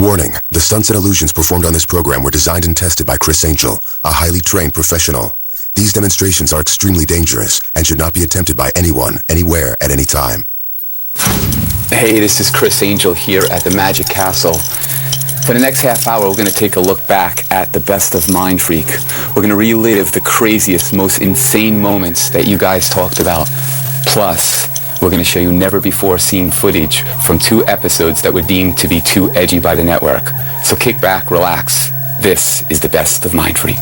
Warning, the sunset illusions performed on this program were designed and tested by Chris Angel, a highly trained professional. These demonstrations are extremely dangerous and should not be attempted by anyone, anywhere, at any time. Hey, this is Chris Angel here at the Magic Castle. For the next half hour, we're going to take a look back at the best of Mindfreak. We're going to relive the craziest, most insane moments that you guys talked about. Plus, we're going to show you never-before-seen footage from 2 episodes that were deemed to be too edgy by the network. So kick back, relax. This is the best of Mindfreak.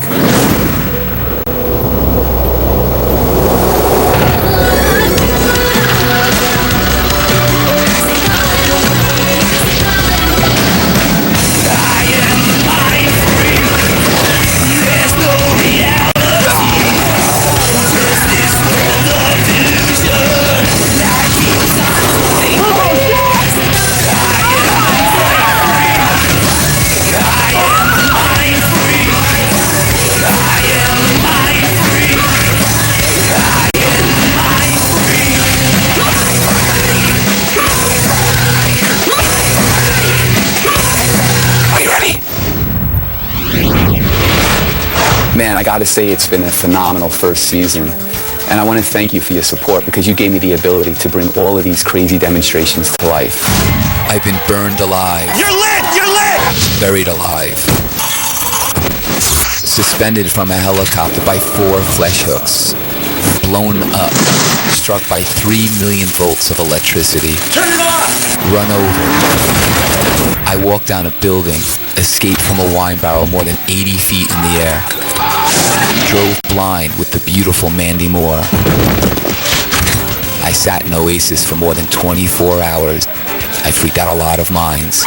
Man, I gotta say it's been a phenomenal first season. And I want to thank you for your support because you gave me the ability to bring all of these crazy demonstrations to life. I've been burned alive. You're lit! You're lit! Buried alive. Suspended from a helicopter by 4 flesh hooks. Blown up. Struck by 3 million volts of electricity. Turn it off! Run over. I walked down a building. Escaped from a wine barrel more than 80 feet in the air. Drove blind with the beautiful Mandy Moore. I sat in Oasis for more than 24 hours. I freaked out a lot of minds.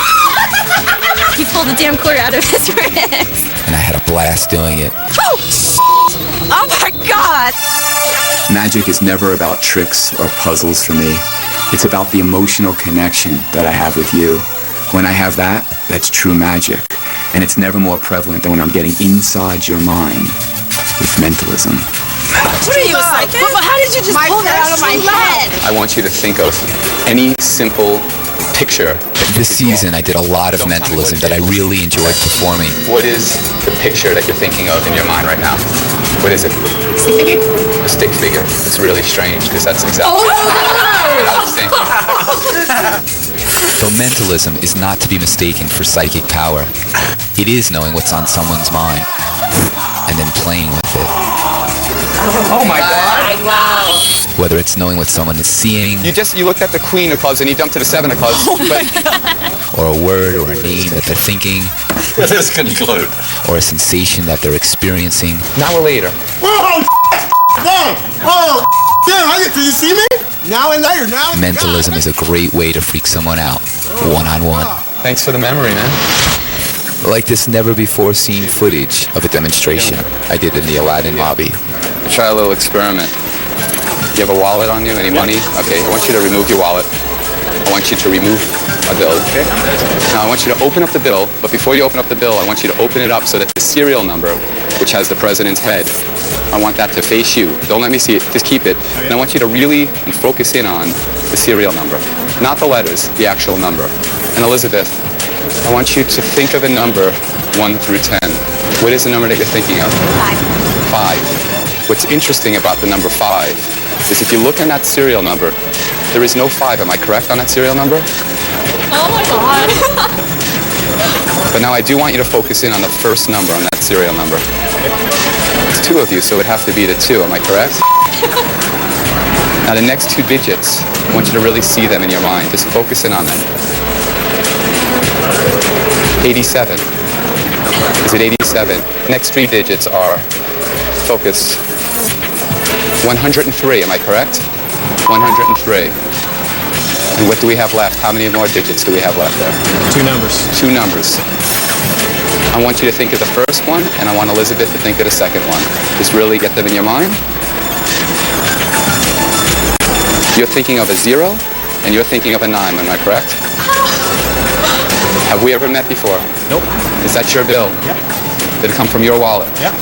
He pulled the damn cord out of his wrist. And I had a blast doing it. Oh my God! Magic is never about tricks or puzzles for me. It's about the emotional connection that I have with you. When I have that, that's true magic. And it's never more prevalent than when I'm getting inside your mind with mentalism. What are you, a psychic? How did you just pull that out of my head? I want you to think of any simple picture. This season, I did a lot of mentalism that I really enjoyed performing. What is the picture that you're thinking of in your mind right now? What is it? Stick figure. A stick figure. It's really strange because that's exactly what I was thinking. Though mentalism is not to be mistaken for psychic power, it is knowing what's on someone's mind and then playing with it. Oh my God! Wow. Whether it's knowing what someone is seeing, You looked at the Queen of Clubs and you jumped to the 7 of Clubs. or a word or a name that they're thinking, This conclude. or a sensation that they're experiencing. Now or later. Oh, damn! Oh, damn! Do you see me? Now and later, now. Mentalism is a great way to freak someone out, one-on-one. Thanks for the memory, man. Like this never-before-seen footage of a demonstration I did in the Aladdin lobby. Try a little experiment. You have a wallet on you? Any money? Okay, I want you to remove your wallet. I want you to remove a bill. Okay. Now I want you to open up the bill, but before you open up the bill, I want you to open it up so that the serial number, which has the president's head, I want that to face you. Don't let me see it, just keep it. And I want you to really focus in on the serial number. Not the letters, the actual number. And Elizabeth, I want you to think of a number 1 through 10. What is the number that you're thinking of? 5. What's interesting about the number 5 is if you look in that serial number, there is no 5. Am I correct on that serial number? Oh my God. But now I do want you to focus in on the first number on that serial number. It's 2 of you, so it would have to be the 2. Am I correct? Now the next 2 digits, I want you to really see them in your mind. Just focus in on them. 87. Is it 87? Next 3 digits are, focus, 103. Am I correct? 103. And what do we have left? How many more digits do we have left there? 2 numbers. 2 numbers. I want you to think of the first one, and I want Elizabeth to think of the second one. Just really get them in your mind. You're thinking of a 0, and you're thinking of a 9, am I correct? Have we ever met before? Nope. Is that your bill? Yep. Did it come from your wallet? Yep.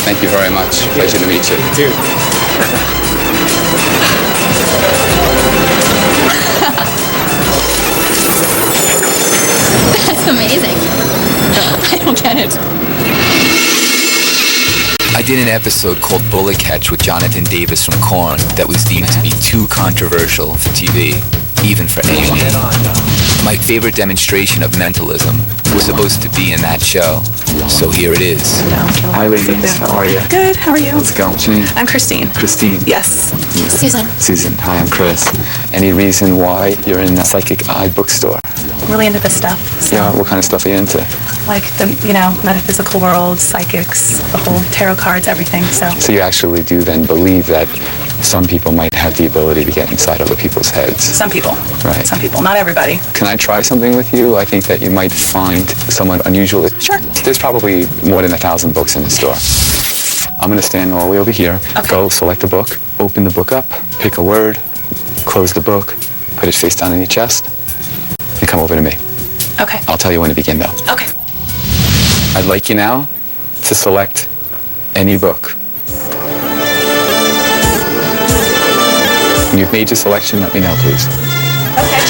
Thank you very much. Pleasure to meet you. Dude. amazing. I don't get it. I did an episode called Bullet Catch with Jonathan Davis from Korn that was deemed to be too controversial for TV, even for A&E. My favorite demonstration of mentalism was supposed to be in that show, so here it is. Hi ladies, how are you? Good, how are you? Let's go. What's your name? I'm Christine. Christine. Yes. Susan. Susan. Hi, I'm Chris. Any reason why you're in the Psychic Eye bookstore? Really into this stuff. So, Yeah, what kind of stuff are you into? like the, metaphysical world, psychics, the whole tarot cards, everything. So you actually do then believe that some people might have the ability to get inside other people's heads? Some people. Right. Some people, not everybody. Can I try something with you? I think that you might find somewhat unusual. Sure. There's probably more than 1,000 books in the store. I'm going to stand all the way over here. Okay. Go select a book, open the book up, pick a word, close the book, put it face down in your chest, and come over to me. Okay. I'll tell you when to begin though. Okay. I'd like you now to select any book. When you've made your selection, let me know, please. Okay.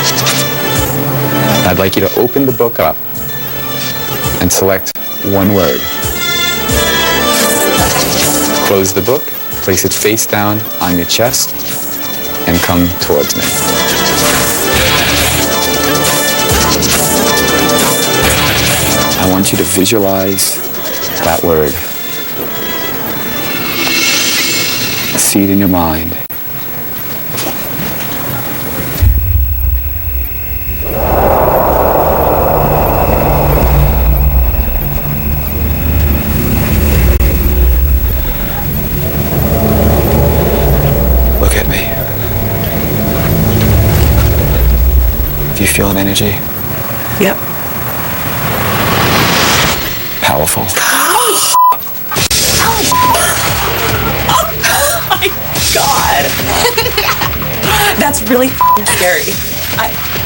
I'd like you to open the book up and select one word. Close the book, place it face down on your chest, and come towards me. I want you to visualize that word. See it in your mind. Look at me. Do you feel an energy? Yep. Powerful. Oh my God. That's really scary.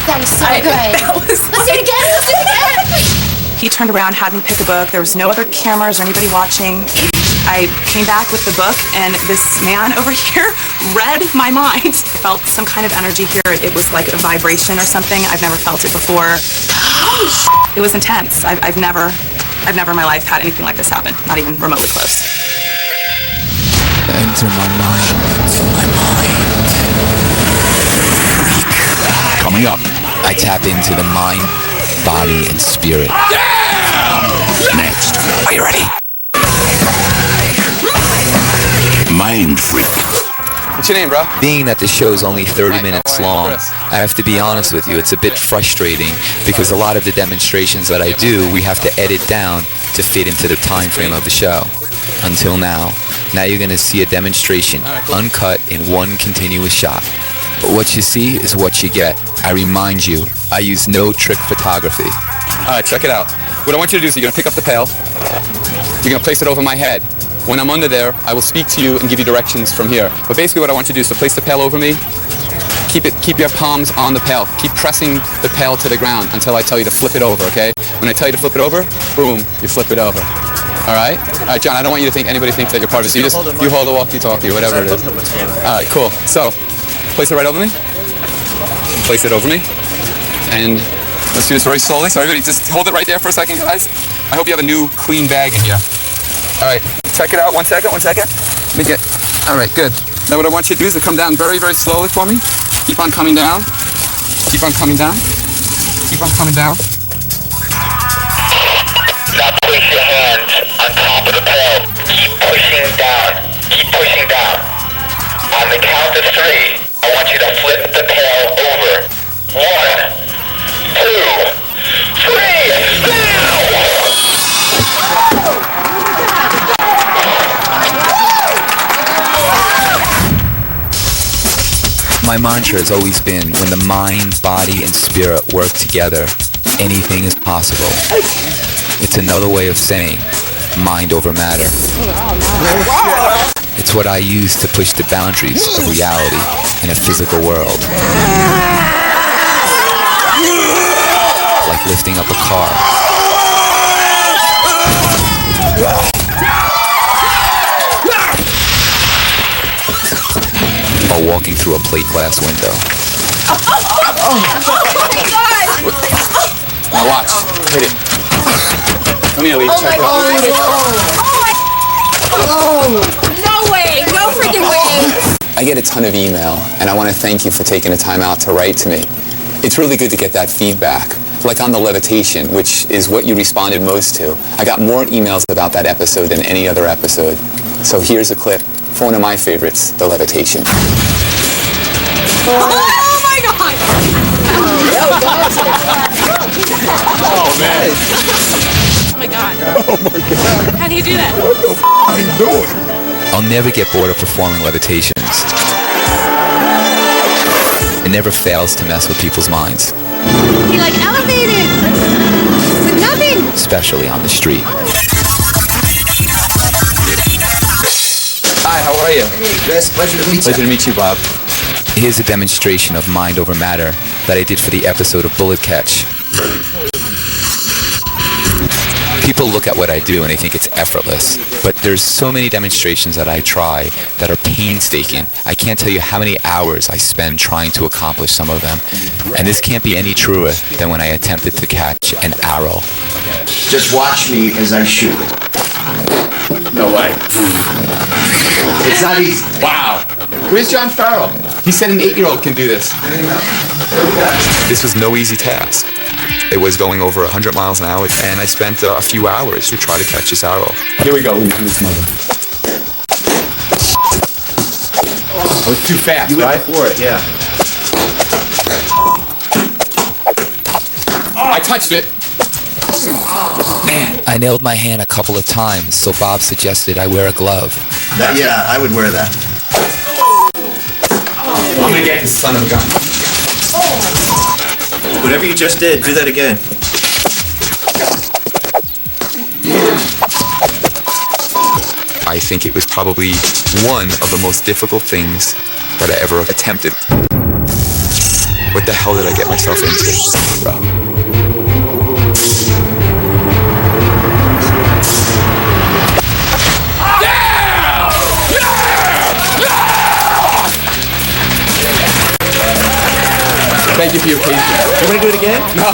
That was so good. That was Let's do it again. Let's do it again. He turned around, had me pick a book. There was no other cameras or anybody watching. I came back with the book, and this man over here read my mind. I felt some kind of energy here. It was like a vibration or something. I've never felt it before. It was intense. I've never in my life had anything like this happen. Not even remotely close. Enter my mind. Enter my mind. Coming up. I tap into the mind, body, and spirit. Next. Are you ready? Mindfreak. What's your name, bro? Being that the show is only 30 Mike, minutes how are you? long, Chris. I have to be honest with you, it's a bit frustrating because a lot of the demonstrations that I do, we have to edit down to fit into the time frame of the show. Until now. Now you're going to see a demonstration, uncut in one continuous shot. But what you see is what you get. I remind you, I use no trick photography. All right, check it out. What I want you to do is you're going to pick up the pail. You're going to place it over my head. When I'm under there, I will speak to you and give you directions from here. But basically what I want you to do is to place the pail over me. Keep your palms on the pail. Keep pressing the pail to the ground until I tell you to flip it over, okay? When I tell you to flip it over, boom, you flip it over. All right? All right, John, I don't want you to think anybody thinks that you're part of it. So you hold the walkie-talkie, whatever it is. All right, cool. So, place it right over me. Place it over me. And let's do this very slowly. So everybody just hold it right there for a second, guys. I hope you have a new clean bag in here. All right, check it out. 1 second, 1 second. Let me get, all right, good. Now what I want you to do is to come down very, very slowly for me. Keep on coming down. Keep on coming down. Keep on coming down. Now place your hands on top of the pail. Keep pushing down. Keep pushing down. On the count of 3, I want you to flip the pail over. 1, 2, 3, now! My mantra has always been, when the mind, body, and spirit work together, anything is possible. It's another way of saying, mind over matter. It's what I use to push the boundaries of reality in a physical world. Like lifting up a car. Or walking through a plate glass window. Now watch. Hit it. Let me at least check it out. No way. No freaking way. I get a ton of email, and I want to thank you for taking the time out to write to me. It's really good to get that feedback. Like on the levitation, which is what you responded most to. I got more emails about that episode than any other episode. So here's a clip for one of my favorites, the levitation. Oh my God. Oh, man. Oh my God. How do you do that? What the f*** are you doing? I'll never get bored of performing levitations. It never fails to mess with people's minds. He like elevated with nothing. Especially on the street. Hi, how are you? Hey, Chris. Pleasure to meet you. Pleasure to meet you, Bob. Here's a demonstration of mind over matter that I did for the episode of Bullet Catch. People look at what I do and they think it's effortless, but there's so many demonstrations that I try that are painstaking. I can't tell you how many hours I spend trying to accomplish some of them, and this can't be any truer than when I attempted to catch an arrow. Just watch me as I shoot. No way. It's not easy. Wow. Where's John Farrell? He said an 8-year-old can do this. This was no easy task. It was going over 100 miles an hour, and I spent a few hours to try to catch this arrow. Here we go. Let me do this mother. I was too fast, You right? went for it, yeah. I touched it. Man, I nailed my hand a couple of times, so Bob suggested I wear a glove. Yeah, I would wear that. I'm gonna get this son of a gun. Whatever you just did, do that again. I think it was probably one of the most difficult things that I ever attempted. What the hell did I get myself into, bro? Thank you for your patience. You want to do it again? No.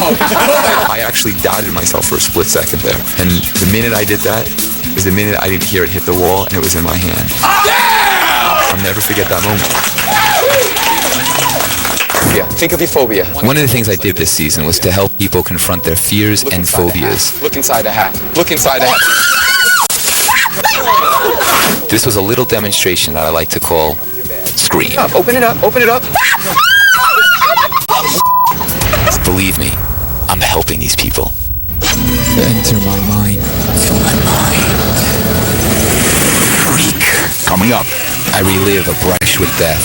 I actually doubted myself for a split second there. And the minute I did that was the minute I didn't hear it hit the wall and it was in my hand. I'll never forget that moment. Yeah, think of your phobia. One of the things I did this season was to help people confront their fears and phobias. Look inside the hat. Look inside the hat. This was a little demonstration that I like to call Scream. Open it up. Open it up. Believe me, I'm helping these people. Enter my mind. Feel my mind. Freak. Coming up. I relive a brush with death.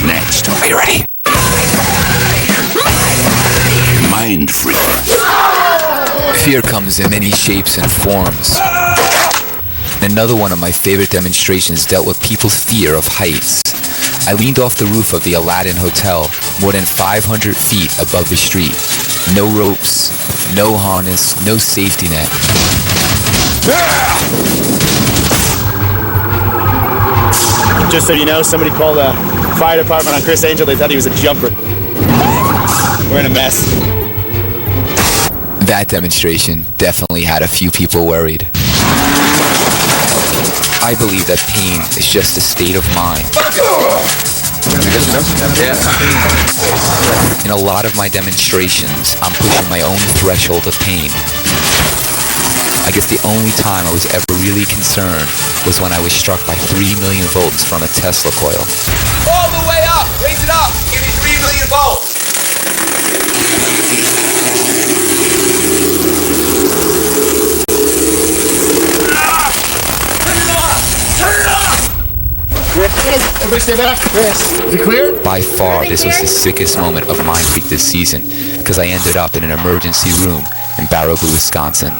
Next. Are you ready? Mindfreak. Fear comes in many shapes and forms. Another one of my favorite demonstrations dealt with people's fear of heights. I leaned off the roof of the Aladdin Hotel, more than 500 feet above the street. No ropes, no harness, no safety net. Just so you know, somebody called the fire department on Chris Angel. They thought he was a jumper. We're in a mess. That demonstration definitely had a few people worried. I believe that pain is just a state of mind. In a lot of my demonstrations, I'm pushing my own threshold of pain. I guess the only time I was ever really concerned was when I was struck by 3 million volts from a Tesla coil. All the way up. Raise it up. Give me 3 million volts. Everybody stay back. Chris, is it clear? By far, this was the sickest moment of Mindfreak this season because I ended up in an emergency room in Baraboo, Wisconsin.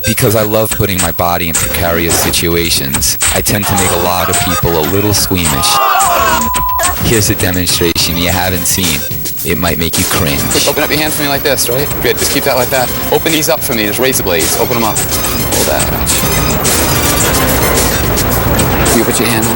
Because I love putting my body in precarious situations, I tend to make a lot of people a little squeamish. Here's a demonstration you haven't seen. It might make you cringe. Open up your hand for me like this, right? Good, just keep that like that. Open these up for me, there's razor blades. Open them up. Hold that. You put your hand on.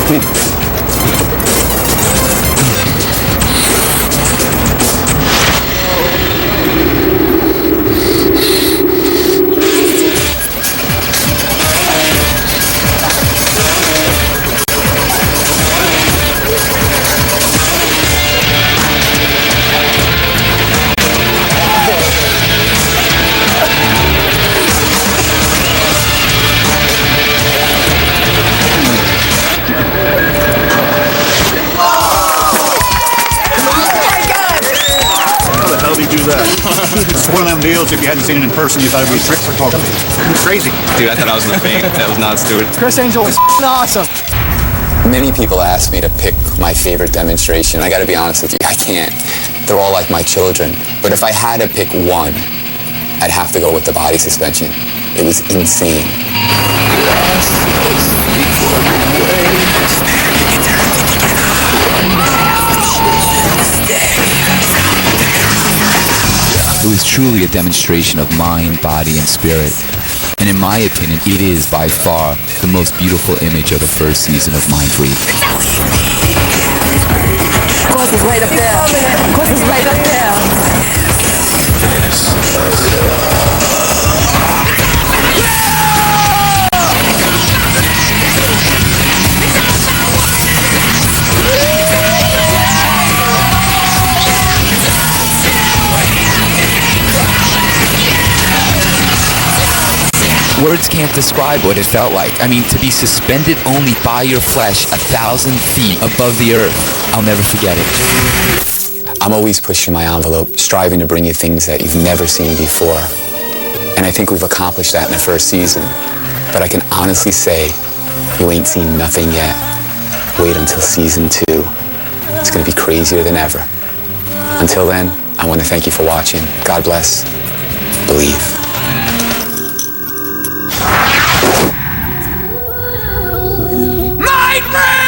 It's one of them deals, if you hadn't seen it in person, you thought it'd be a trick photography. It's crazy. Dude, I thought I was in the faint. That was not stupid. Chris Angel is awesome. Many people ask me to pick my favorite demonstration. I gotta be honest with you, I can't. They're all like my children. But if I had to pick one, I'd have to go with the body suspension. It was insane. It was truly a demonstration of mind, body, and spirit. And in my opinion, it is by far the most beautiful image of the first season of Mindfreak. Of course it's right up there. Of course it's right up there. Words can't describe what it felt like. I mean, to be suspended only by your flesh 1,000 feet above the earth. I'll never forget it. I'm always pushing my envelope, striving to bring you things that you've never seen before. And I think we've accomplished that in the first season. But I can honestly say, you ain't seen nothing yet. Wait until season 2. It's gonna be crazier than ever. Until then, I want to thank you for watching. God bless. Believe. Mindfreak!